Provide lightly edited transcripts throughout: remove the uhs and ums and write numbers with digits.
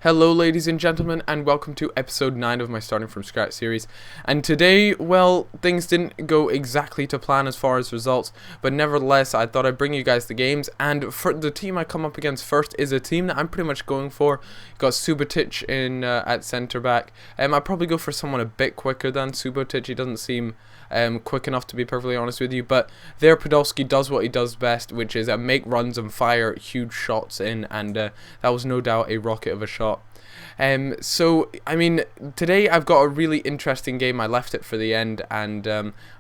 Hello ladies and gentlemen, and welcome to episode 9 of my Starting From Scratch series. And today, well, things didn't go exactly to plan as far as results, but nevertheless I thought I'd bring you guys the games. And for the team I come up against first is a team that I'm pretty much going for. Got Subotic in at centre back. I'd probably go for someone a bit quicker than Subotic. He doesn't seem quick enough, to be perfectly honest with you, but there Podolski does what he does best, which is make runs and fire huge shots in, and that was no doubt a rocket of a shot. So I mean, today I've got a really interesting game. I left it for the end, and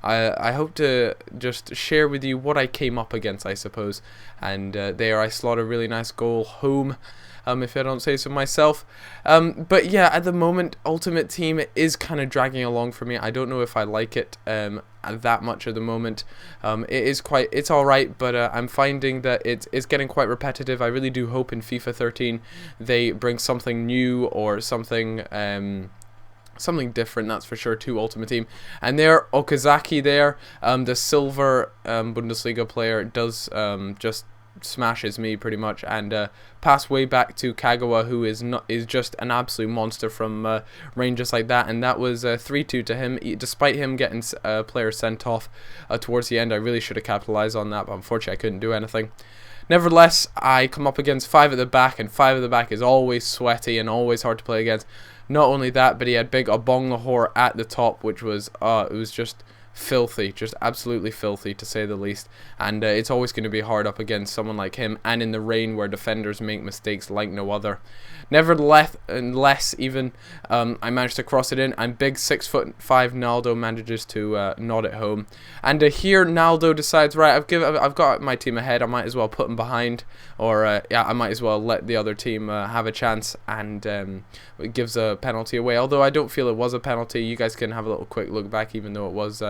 I hope to just share with you what I came up against, I suppose. And there I slot a really nice goal home, if I don't say so myself. But yeah, at the moment, Ultimate Team is kind of dragging along for me. I don't know if I like it that much at the moment. It's alright, but I'm finding that it's getting quite repetitive. I really do hope in FIFA 13 they bring something new or something something different, that's for sure, to Ultimate Team. And there, Okazaki there, the silver Bundesliga player, does just smashes me pretty much, and pass way back to Kagawa, who is just an absolute monster from range just like that. And that was 3-2 to him, despite him getting players sent off towards the end. I really should have capitalized on that, but unfortunately I couldn't do anything. Nevertheless, I come up against 5 at the back, and 5 at the back is always sweaty and always hard to play against. Not only that, but he had big Abong Lahore at the top, which was it was just filthy, just absolutely filthy, to say the least. And it's always going to be hard up against someone like him, and in the rain where defenders make mistakes like no other. Nevertheless, unless even I managed to cross it in, and big 6'5" Naldo manages to nod it home. And here Naldo decides, right, I've got my team ahead, I might as well put him behind, or yeah, I might as well let the other team have a chance, and it gives a penalty away. Although I don't feel it was a penalty. You guys can have a little quick look back, even though it was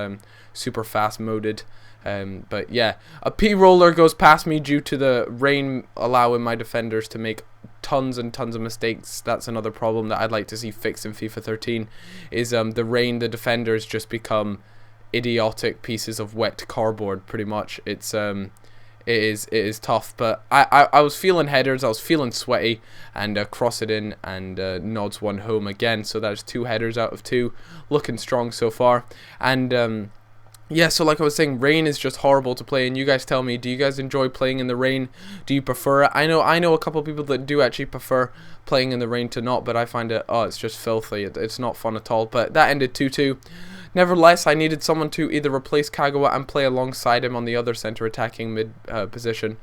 super fast moded. But yeah, a P-roller goes past me due to the rain allowing my defenders to make tons and tons of mistakes. That's another problem that I'd like to see fixed in FIFA 13, is the rain, the defenders just become idiotic pieces of wet cardboard, pretty much. It is tough, but I was feeling headers, I was feeling sweaty, and cross it in, and nods one home again. So that's 2 headers out of 2, looking strong so far. And yeah, so like I was saying, rain is just horrible to play, and you guys tell me, do you guys enjoy playing in the rain? Do you prefer it? I know a couple of people that do actually prefer playing in the rain to not, but I find it, it's just filthy. It's not fun at all. But that ended 2-2. Nevertheless, I needed someone to either replace Kagawa and play alongside him on the other centre attacking mid position.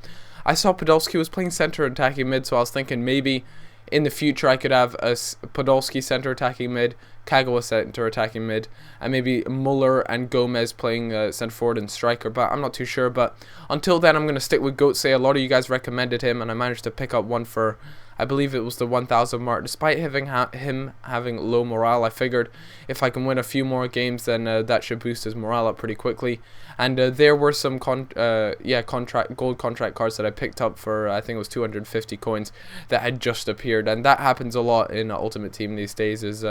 I saw Podolski was playing centre attacking mid, so I was thinking maybe in the future I could have a Podolski centre attacking mid, Kagawa centre attacking mid, and maybe Muller and Gomez playing centre forward and striker, but I'm not too sure. But until then, I'm going to stick with Goetze. A lot of you guys recommended him, and I managed to pick up one for, I believe it was the 1,000 mark. Despite him having low morale, I figured if I can win a few more games, then that should boost his morale up pretty quickly. And there were some gold contract cards that I picked up for, I think it was 250 coins, that had just appeared. And that happens a lot in Ultimate Team these days, is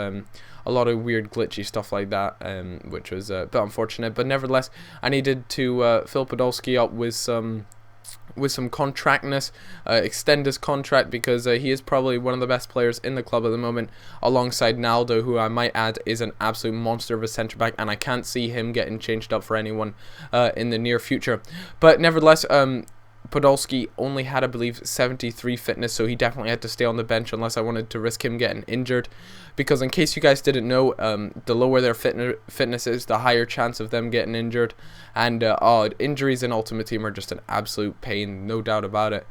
a lot of weird glitchy stuff like that, which was a bit unfortunate. But nevertheless, I needed to fill Podolski up with some contractness, extend his contract, because he is probably one of the best players in the club at the moment, alongside Naldo, who I might add is an absolute monster of a centre back, and I can't see him getting changed up for anyone in the near future. But nevertheless, Podolski only had, I believe, 73 fitness, so he definitely had to stay on the bench unless I wanted to risk him getting injured. Because in case you guys didn't know, the lower their fitness is, the higher chance of them getting injured. And injuries in Ultimate Team are just an absolute pain, no doubt about it.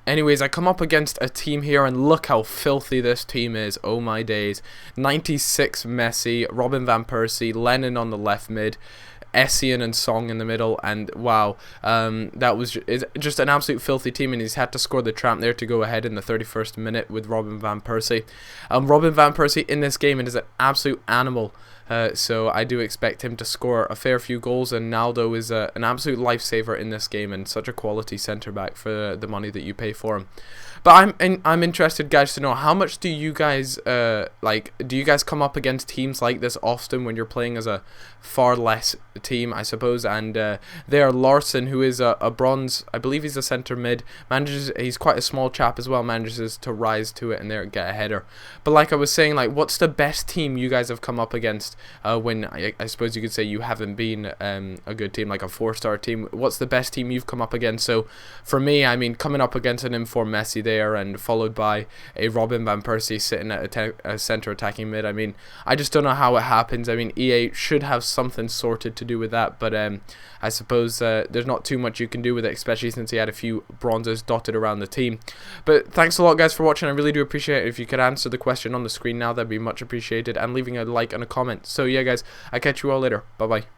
Anyways, I come up against a team here, and look how filthy this team is. Oh my days. 96 Messi, Robin van Persie, Lennon on the left mid, Essien and Song in the middle, and wow, that was just an absolute filthy team, and he's had to score the tramp there to go ahead in the 31st minute with Robin van Persie. Robin van Persie in this game, it is an absolute animal. so I do expect him to score a fair few goals, and Naldo is an absolute lifesaver in this game and such a quality centre-back for the money that you pay for him. But I'm interested, guys, to know how much do you guys like? Do you guys come up against teams like this often when you're playing as a far less team, I suppose? And there, Larson, who is a bronze, I believe he's a centre mid, he's quite a small chap as well, manages to rise to it and there get a header. But like I was saying, like, what's the best team you guys have come up against when I suppose you could say you haven't been a good team, like a 4-star team? What's the best team you've come up against? So for me, I mean, coming up against an informed Messi there, and followed by a Robin van Persie sitting at a centre attacking mid. I mean, I just don't know how it happens. I mean, EA should have something sorted to do with that, but I suppose there's not too much you can do with it, especially since he had a few bronzes dotted around the team. But thanks a lot, guys, for watching. I really do appreciate it. If you could answer the question on the screen now, that'd be much appreciated, and leaving a like and a comment. So yeah, guys, I'll catch you all later. Bye bye.